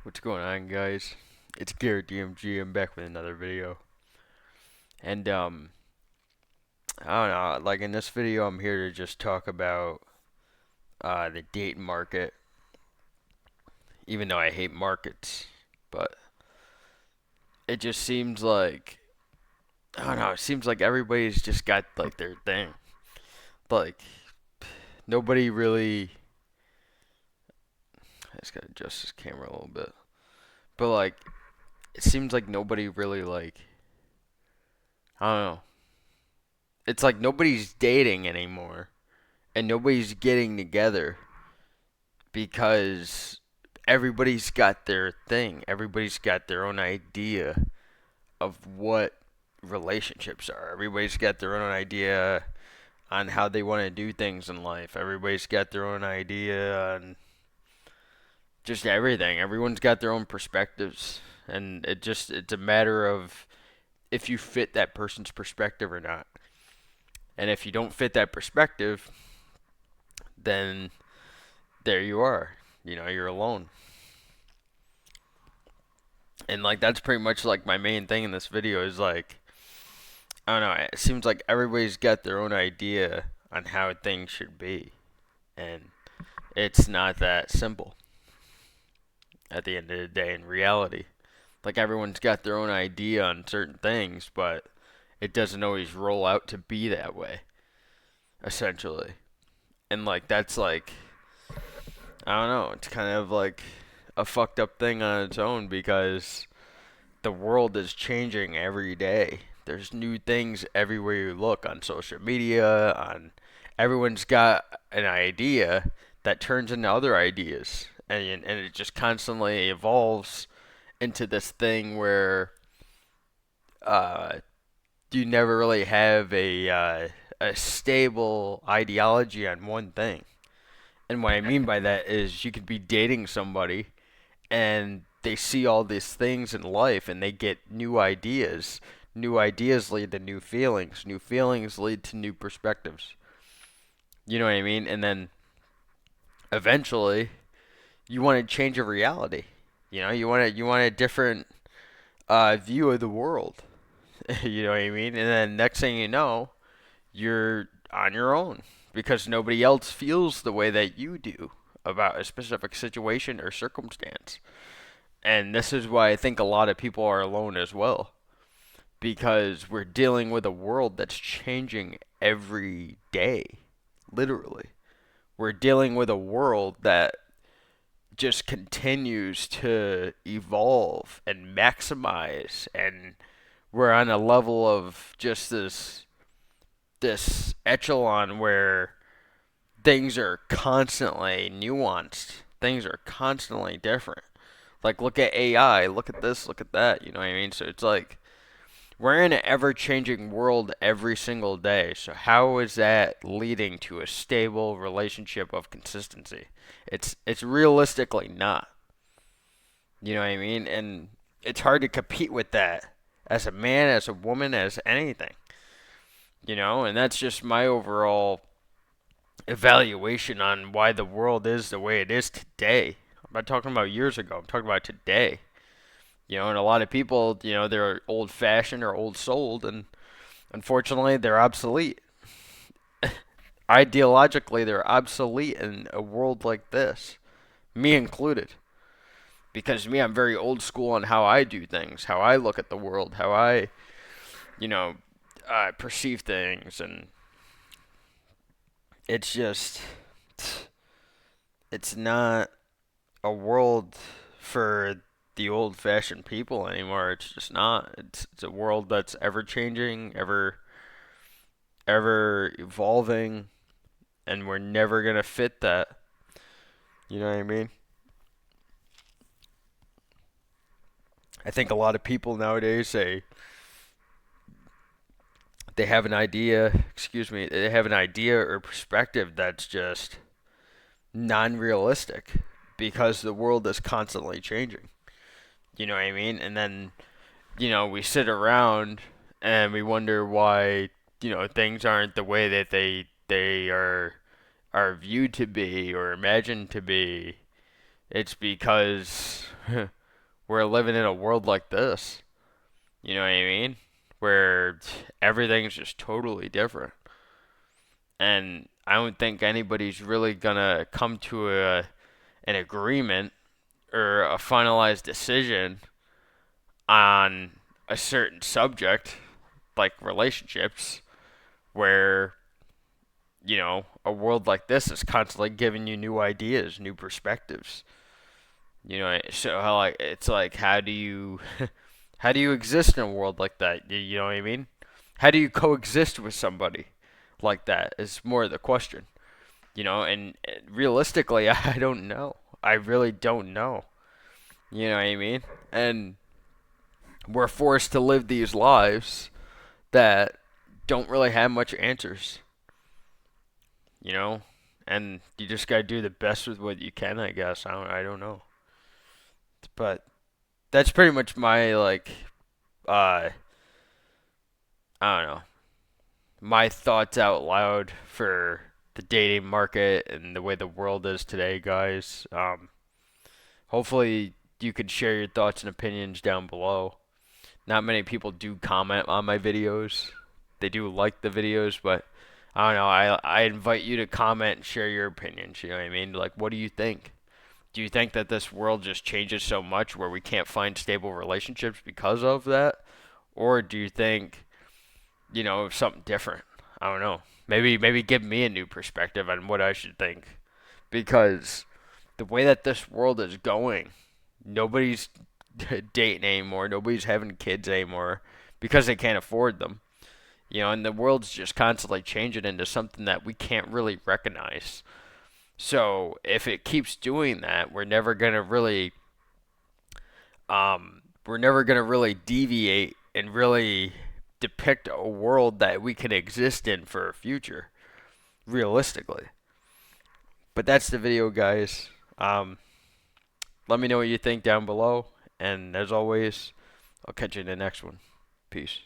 What's going on, guys? It's Garrett DMG. I'm back with another video. And I don't know, like in this video I'm here to just talk about the dating market, even though I hate markets. But it just seems like I don't know, it seems like everybody's just got like their thing. Like nobody really I just gotta adjust this camera a little bit. But like it seems like nobody really like I don't know. It's like nobody's dating anymore and nobody's getting together because everybody's got their thing. Everybody's got their own idea of what relationships are. Everybody's got their own idea on how they want to do things in life. Everybody's got their own idea on just everything. Everyone's got their own perspectives, and it's a matter of if you fit that person's perspective or not. And if you don't fit that perspective, then there you are. You're alone. And like that's pretty much like my main thing in this video is like I don't know, it seems like everybody's got their own idea on how things should be. And it's not that simple at the end of the day in reality. Like everyone's got their own idea on certain things, but it doesn't always roll out to be that way, essentially. And like that's like I don't know, it's kind of like a fucked up thing on its own because the world is changing every day. There's new things everywhere you look on social media, on everyone's got an idea that turns into other ideas and it just constantly evolves into this thing where uh, you never really have a stable ideology on one thing. And what I mean by that is you could be dating somebody and they see all these things in life and they get new ideas. New ideas lead to new feelings. New feelings lead to new perspectives. You know what I mean? And then eventually you want to change a reality. You want a different view of the world. You know what I mean? And then next thing you know, you're on your own because nobody else feels the way that you do about a specific situation or circumstance. And this is why I think a lot of people are alone as well. Because we're dealing with a world that's changing every day. Literally. We're dealing with a world that just continues to evolve and maximize, and we're on a level of just this echelon where things are constantly nuanced. Things are constantly different. Like look at AI, look at this, look at that, you know what I mean? So it's like we're in an ever changing world every single day. So how is that leading to a stable relationship of consistency? It's realistically not. You know what I mean? And it's hard to compete with that as a man, as a woman, as anything. And that's just my overall evaluation on why the world is the way it is today. I'm not talking about years ago. I'm talking about today. And a lot of people, they're old fashioned or old souled, and unfortunately, they're obsolete. Ideologically, they're obsolete in a world like this, me included. Because me, I'm very old school on how I do things, how I look at the world, how I, you know, perceive things, and it's just, it's not a world for the old-fashioned people anymore. It's just not. It's a world that's ever changing, ever evolving, and we're never gonna fit that. You know what I mean? I think a lot of people nowadays say they have an idea, excuse me, they have an idea or perspective that's just non-realistic because the world is constantly changing. You know what I mean? And then, we sit around and we wonder why, things aren't the way that they are viewed to be or imagined to be. It's because we're living in a world like this. You know what I mean? Where everything's just totally different. And I don't think anybody's really gonna come to an agreement or a finalized decision on a certain subject like relationships where a world like this is constantly giving you new ideas, new perspectives. So how like it's like how do you how do you exist in a world like that? You know what I mean? How do you coexist with somebody like that is more the question. And realistically, I don't know. I really don't know. You know what I mean? And we're forced to live these lives that don't really have much answers, you know? And you just gotta do the best with what you can, I guess. I don't know. But that's pretty much my uh I don't know. My thoughts out loud for the dating market and the way the world is today, guys. Hopefully you could share your thoughts and opinions down below. Not many people do comment on my videos. They do like the videos, but I don't know. I invite you to comment and share your opinions. You know what I mean? Like, what do you think? Do you think that this world just changes so much where we can't find stable relationships because of that? Or do you think, something different? I don't know. Maybe give me a new perspective on what I should think. Because the way that this world is going, nobody's dating anymore. Nobody's having kids anymore because they can't afford them. And the world's just constantly changing into something that we can't really recognize. So if it keeps doing that, we're never gonna really deviate and really depict a world that we can exist in for a future, realistically. But that's the video, guys. Let me know what you think down below, and as always, I'll catch you in the next one. Peace.